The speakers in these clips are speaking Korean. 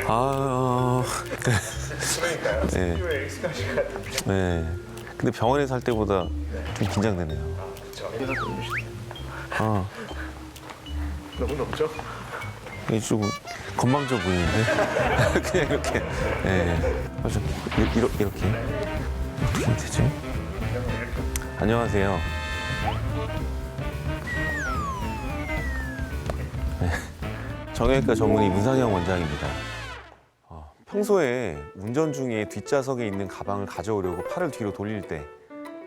아, 그러니까요. 네. 스튜디오에 익숙하신 것 같은데. 네. 근데 병원에서 할 때보다 좀 긴장되네요. 그렇죠. 그래서 보여주시네요. 아, 너무 높죠? 이게 조금 건방져 보이는데? 그냥 이렇게. 네. 맞아. 이렇게. 어떻게 하면 되지? 안녕하세요. 네. 정형외과 전문의 문상영 원장입니다. 평소에 운전 중에 뒷좌석에 있는 가방을 가져오려고 팔을 뒤로 돌릴 때,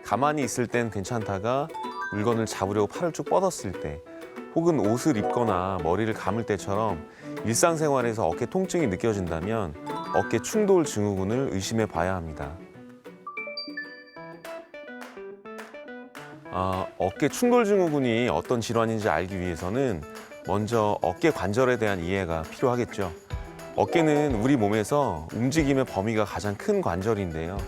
가만히 있을 땐 괜찮다가 물건을 잡으려고 팔을 쭉 뻗었을 때, 혹은 옷을 입거나 머리를 감을 때처럼 일상생활에서 어깨 통증이 느껴진다면 어깨 충돌 증후군을 의심해 봐야 합니다. 어깨 충돌 증후군이 어떤 질환인지 알기 위해서는 먼저 어깨 관절에 대한 이해가 필요하겠죠. 어깨는 우리 몸에서 움직임의 범위가 가장 큰 관절인데요.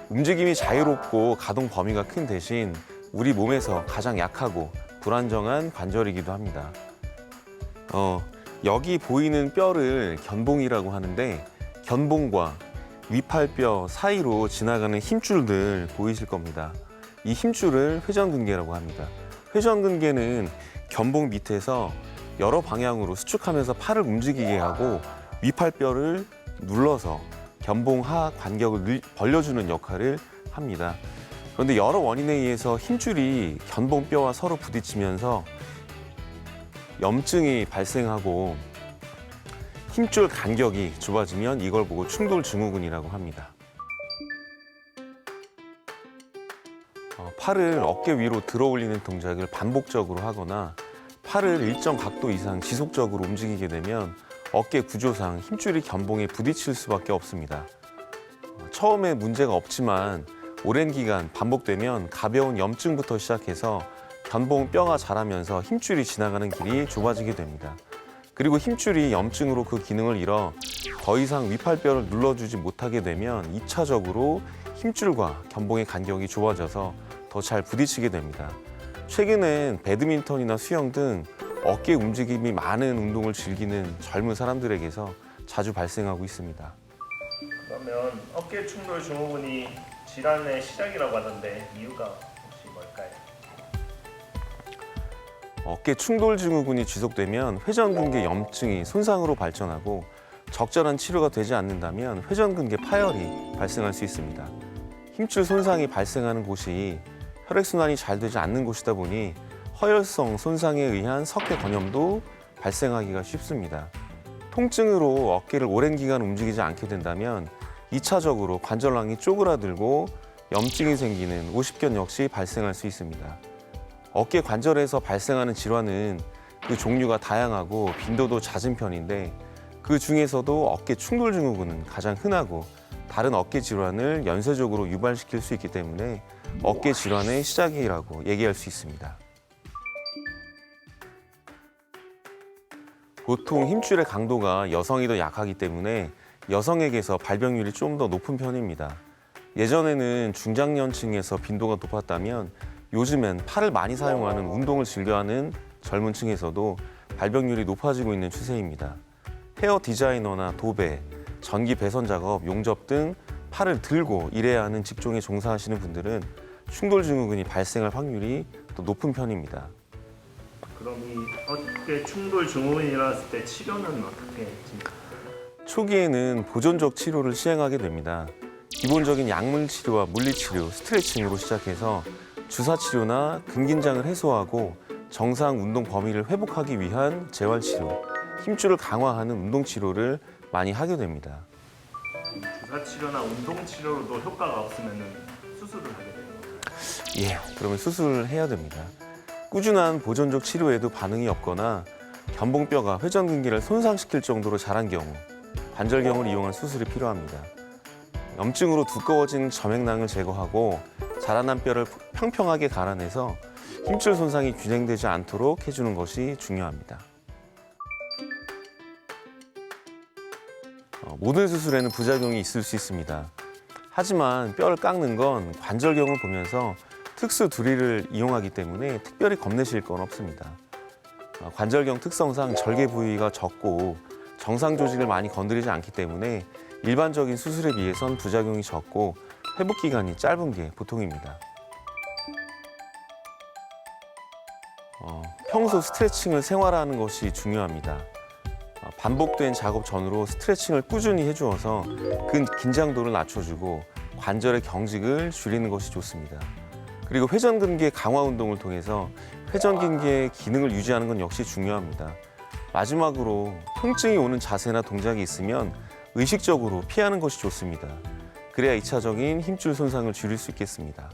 움직임이 자유롭고 가동 범위가 큰 대신 우리 몸에서 가장 약하고 불안정한 관절이기도 합니다. 여기 보이는 뼈를 견봉이라고 하는데, 견봉과 위팔뼈 사이로 지나가는 힘줄들 보이실 겁니다. 이 힘줄을 회전근개라고 합니다. 회전근개는 견봉 밑에서 여러 방향으로 수축하면서 팔을 움직이게 하고 위팔뼈를 눌러서 견봉 하 간격을 벌려주는 역할을 합니다. 그런데 여러 원인에 의해서 힘줄이 견봉뼈와 서로 부딪히면서 염증이 발생하고 힘줄 간격이 좁아지면 이걸 보고 충돌 증후군이라고 합니다. 팔을 어깨 위로 들어 올리는 동작을 반복적으로 하거나 팔을 일정 각도 이상 지속적으로 움직이게 되면 어깨 구조상 힘줄이 견봉에 부딪힐 수밖에 없습니다. 처음에 문제가 없지만 오랜 기간 반복되면 가벼운 염증부터 시작해서 견봉 뼈가 자라면서 힘줄이 지나가는 길이 좁아지게 됩니다. 그리고 힘줄이 염증으로 그 기능을 잃어 더 이상 위팔뼈를 눌러주지 못하게 되면 2차적으로 힘줄과 견봉의 간격이 좁아져서 더 잘 부딪히게 됩니다. 최근엔 배드민턴이나 수영 등 어깨 움직임이 많은 운동을 즐기는 젊은 사람들에게서 자주 발생하고 있습니다. 그러면 어깨 충돌 증후군이 질환의 시작이라고 하던데 이유가 혹시 뭘까요? 어깨 충돌 증후군이 지속되면 회전근개 염증이 손상으로 발전하고 적절한 치료가 되지 않는다면 회전근개 파열이 발생할 수 있습니다. 힘줄 손상이 발생하는 곳이 혈액순환이 잘 되지 않는 곳이다 보니 허혈성 손상에 의한 석회 건염도 발생하기가 쉽습니다. 통증으로 어깨를 오랜 기간 움직이지 않게 된다면 2차적으로 관절낭이 쪼그라들고 염증이 생기는 오십견 역시 발생할 수 있습니다. 어깨 관절에서 발생하는 질환은 그 종류가 다양하고 빈도도 잦은 편인데, 그 중에서도 어깨 충돌 증후군은 가장 흔하고 다른 어깨 질환을 연쇄적으로 유발시킬 수 있기 때문에 어깨 질환의 시작이라고 얘기할 수 있습니다. 보통 힘줄의 강도가 여성이 더 약하기 때문에 여성에게서 발병률이 좀 더 높은 편입니다. 예전에는 중장년층에서 빈도가 높았다면 요즘엔 팔을 많이 사용하는 운동을 즐겨하는 젊은 층에서도 발병률이 높아지고 있는 추세입니다. 헤어 디자이너나 도배, 전기 배선 작업, 용접 등 팔을 들고 일해야 하는 직종에 종사하시는 분들은 충돌 증후군이 발생할 확률이 더 높은 편입니다. 그럼 이 어깨 충돌 증후군이 일어났을 때 치료는 어떻게 진행할까요? 초기에는 보존적 치료를 시행하게 됩니다. 기본적인 약물 치료와 물리 치료, 스트레칭으로 시작해서 주사 치료나 근긴장을 해소하고 정상 운동 범위를 회복하기 위한 재활 치료, 힘줄을 강화하는 운동 치료를 많이 하게 됩니다. 주사 치료나 운동 치료로도 효과가 없으면 수술을 하게 되는 건가요? 예, 그러면 수술을 해야 됩니다. 꾸준한 보존적 치료에도 반응이 없거나 견봉뼈가 회전근개를 손상시킬 정도로 자란 경우 관절경을 이용한 수술이 필요합니다. 염증으로 두꺼워진 점액낭을 제거하고 자라난 뼈를 평평하게 갈아내서 힘줄 손상이 균형되지 않도록 해주는 것이 중요합니다. 모든 수술에는 부작용이 있을 수 있습니다. 하지만 뼈를 깎는 건 관절경을 보면서 특수 두리를 이용하기 때문에 특별히 겁내실 건 없습니다. 관절경 특성상 절개 부위가 적고 정상 조직을 많이 건드리지 않기 때문에 일반적인 수술에 비해선 부작용이 적고 회복 기간이 짧은 게 보통입니다. 평소 스트레칭을 생활화하는 것이 중요합니다. 반복된 작업 전후로 스트레칭을 꾸준히 해주어서 긴장도를 낮춰주고 관절의 경직을 줄이는 것이 좋습니다. 그리고 회전근개 강화 운동을 통해서 회전근개의 기능을 유지하는 건 역시 중요합니다. 마지막으로 통증이 오는 자세나 동작이 있으면 의식적으로 피하는 것이 좋습니다. 그래야 2차적인 힘줄 손상을 줄일 수 있겠습니다.